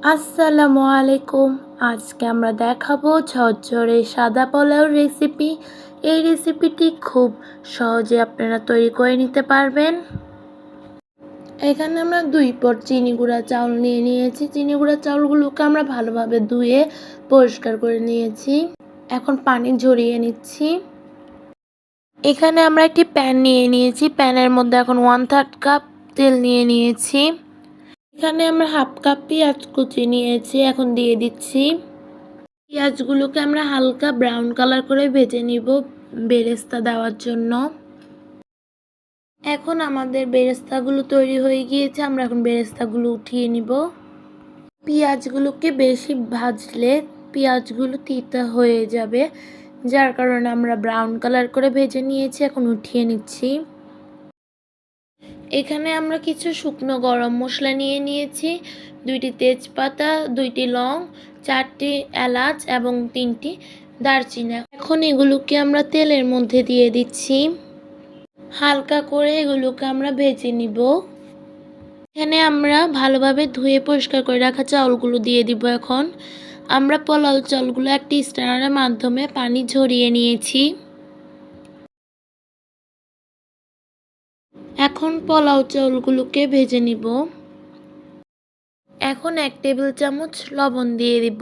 আসসালামু আলাইকুম। আজকে আমরা দেখাবো ঝরঝরে সাদা পোলাও রেসিপি। এই রেসিপিটি খুব সহজে আপনারা তৈরি করে নিতে পারবেন। এখানে আমরা 2 পট চিনি গুঁড়া চাউল নিয়েছি। চিনি গুঁড়া চাউলগুলোকে আমরা ভালোভাবে ধুয়ে পরিষ্কার করে নিয়েছি। এখন পানি ঝরিয়ে নিচ্ছি। এখানে আমরা একটি প্যান নিয়েছি। প্যানের মধ্যে এখন 1/3 কাপ তেল নিয়েছি। এখানে আমরা হাফ কাপ পেঁয়াজ কুচি নিয়েছি, এখন দিয়ে দিচ্ছি। পেঁয়াজগুলোকে আমরা হালকা ব্রাউন কালার করে ভেজে নিব বেরেস্তা দেওয়ার জন্য। এখন আমাদের বেরেস্তাগুলো তৈরি হয়ে গিয়েছে, আমরা এখন বেরেস্তাগুলো উঠিয়ে নিব। পেঁয়াজগুলোকে বেশি ভাজলে পেঁয়াজগুলো তিতা হয়ে যাবে, যার কারণে আমরা ব্রাউন কালার করে ভেজে নিয়েছি, এখন উঠিয়ে নিচ্ছি। এখানে আমরা কিছু শুকনো গরম মশলা নিয়েছি, 2টি তেজপাতা, 2টি লং, 4টি এলাচ এবং 3টি দারচিনি। এখন এগুলোকে আমরা তেলের মধ্যে দিয়ে দিচ্ছি। হালকা করে এগুলোকে আমরা ভেজে নিব। এখানে আমরা ভালোভাবে ধুয়ে পরিষ্কার করে রাখা চাউলগুলো দিয়ে দিব। এখন আমরা পোলাও চাউলগুলো একটি স্ট্রেনারের মাধ্যমে পানি ঝরিয়ে নিয়েছি। এখন পোলাও চাউলগুলোকে ভেজে নিব। এখন 1 টেবিল চামচ লবণ দিয়ে দিব।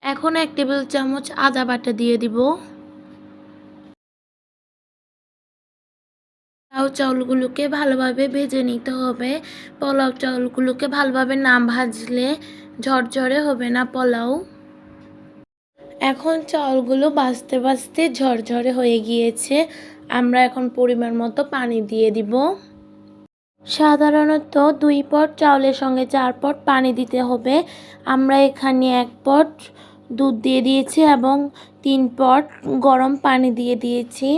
এখন 1 টেবিল চামচ আদা বাটা দিয়ে দিব। পোলাও চাউলগুলোকে ভালোভাবে ভেজে নিতে হবে। পোলাও চাউলগুলোকে ভালোভাবে না ভাজলে ঝরঝরে হবে না পোলাও। এখন চাউলগুলো ভাজতে ভাজতে ঝরঝরে হয়ে গিয়েছে। আমরা এখন পরিমাণ মতো পানি দিয়ে দিব। সাধারণত 2 পট চাউলের সঙ্গে 4 পট পানি দিতে হবে। আমরা এখানে 1 পট দুধ দিয়ে দিয়েছি এবং 3 পট গরম পানি দিয়ে দিয়েছি।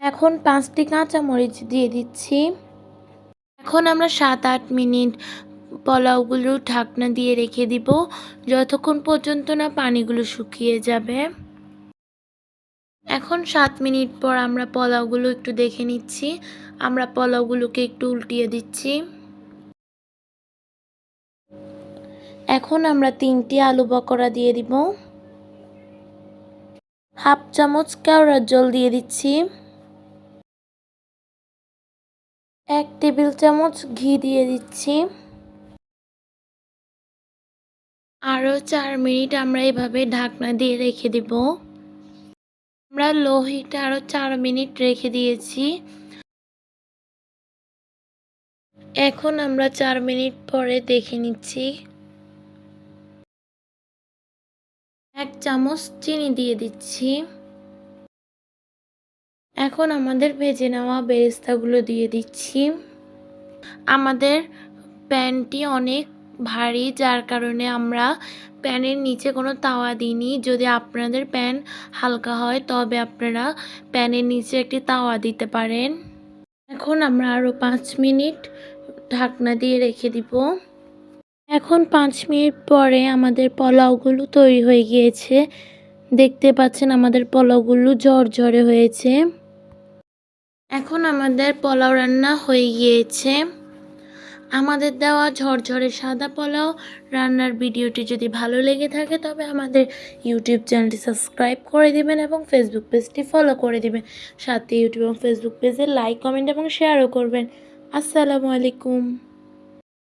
এখন 5টি কাঁচামরিচ দিয়ে দিচ্ছি। এখন আমরা 7-8 মিনিট পোলাওগুলো ঢাকনা দিয়ে রেখে দিব, যতক্ষণ পর্যন্ত না পানিগুলো শুকিয়ে যাবে। এখন 7 মিনিট পর আমরা পোলাওগুলো একটু দেখে নিচ্ছি। আমরা পোলাওগুলোকে একটু উল্টিয়ে দিচ্ছি। এখন আমরা 3টি আলু বকরা দিয়ে দিব। হাফ চামচ কেওড়ার জল দিয়ে দিচ্ছি। 1 টেবিল চামচ ঘি দিয়ে দিচ্ছি। আরও 4 মিনিট আমরা এভাবে ঢাকনা দিয়ে রেখে দিব। আমরা লো হিটে আরও 4 মিনিট রেখে দিয়েছি। এখন আমরা 4 মিনিট পরে দেখে নিচ্ছি। 1 চামচ চিনি দিয়ে দিচ্ছি। এখন আমাদের ভেজে নেওয়া বেরেস্তাগুলো দিয়ে দিচ্ছি। আমাদের প্যানটি অনেক ভারী, যার কারণে আমরা প্যানের নিচে কোনো তাওয়া দিইনি। যদি আপনাদের প্যান হালকা হয় তবে আপনারা প্যানের নিচে একটি তাওয়া দিতে পারেন। এখন আমরা আরও 5 মিনিট ঢাকনা দিয়ে রেখে দিব। এখন 5 মিনিট পরে আমাদের পোলাওগুলো তৈরি হয়ে গিয়েছে। দেখতে পাচ্ছেন আমাদের পোলাওগুলো ঝরঝরে হয়েছে। এখন আমাদের পোলাও রান্না হয়ে গিয়েছে। আমাদের দেওয়া ঝরঝরে সাদা পোলাও রান্নার ভিডিওটি যদি ভালো লেগে থাকে তবে আমাদের ইউটিউব চ্যানেলটি সাবস্ক্রাইব করে দিবেন এবং ফেসবুক পেজটি ফলো করে দিবেন। সাথে ইউটিউব এবং ফেসবুক পেজে লাইক, কমেন্ট এবং শেয়ারও করবেন। আসসালামু আলাইকুম।